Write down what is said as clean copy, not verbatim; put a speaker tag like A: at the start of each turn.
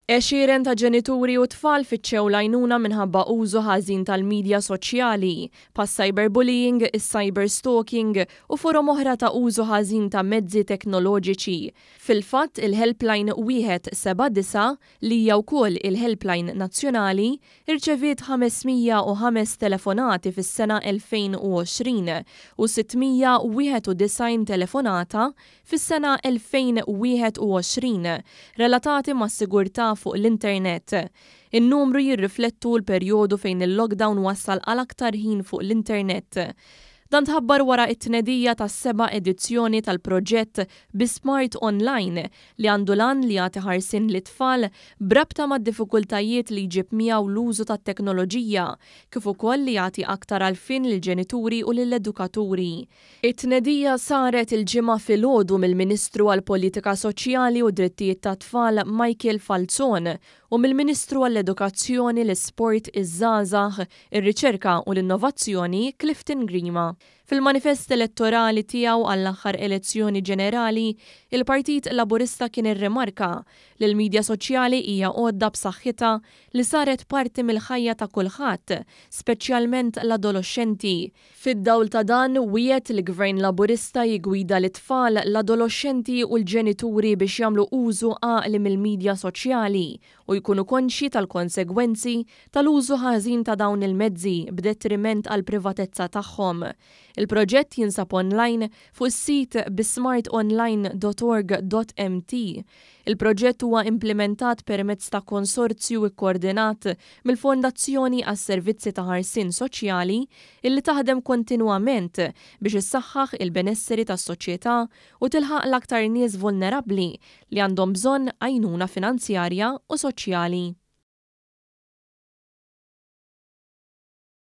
A: Għexieren ta' ġenituri u tfal fiċċew l-għajnuna minħabba użu ħażin tal-midja soċjali, pas cyberbullying, is-cyberstalking u forom oħra ta' użu ħażin ta' mezzi teknoloġiċi. Fil-fatt il-Helpline 179 li hija wkoll il-Helpline Nazzjonali irċeviet 505 telefonati fis-sena 2020 u 691 telefonata fis-sena 2021 relatati mas-sigurtà fuq l-internet. In-numru jirriflettu l-perjodu fejn il-lockdown wassal għal aktar ħin fuq l-internet. Dan tħabbar wara it-tnedija tas-7 edizzjoni tal-proġett Bismart Online li għandu lan li jagħti ħarsien lit-tfal brabta mad-diffikultajiet li jġib miegħu l-użu tat-teknoloġija, kif ukoll li jagħti aktar għalfien lill-ġenituri u lill-edukaturi. It-tnedija saret il-ġimgħa filgħodu mill-Ministru għall-Politika Soċjali u Drittijiet tat-Tfal Michael Falzon u mill-Ministru għall-Edukazzjoni, l-Isport, iż-Żgħażagħ, ir-Riċerka u l-Innovazzjoni Clifton Grima. Fil-manifest elettorali tiegħu għall-aħħar elezzjoni ġenerali, il-Partit Laburista kien irrimarka li l-midja soċjali hija għodda b'saħħitha li saret parti mill-ħajja ta' kulħadd, speċjalment l-adolescenti. Fid-dawl ta' dan wiegħed il-Gvern Laburista jigwida l-tfal, l-adolescenti u l-ġenituri biex jagħmlu użu għaqli mill-midja soċjali u jkunu konxi tal-konsegwenzi tal-użu ħażin ta' dawn il-mezzi b'detriment għall privatezza tagħhom. Il-proġett jinsab online fuq is-sit bismartonline.org.mt. Il-proġett huwa implementat permezz ta' konsorzju ikkoordinat mill-Fondazzjoni għas-Servizzi ta' Ħarsien Soċjali illi taħdem kontinwament biex issaħħaħ il-benesseri tas-soċjetà u tilħaq l-aktar nies vulnerabbli li għandhom bżonn għajnuna finanzjarja u soċjali.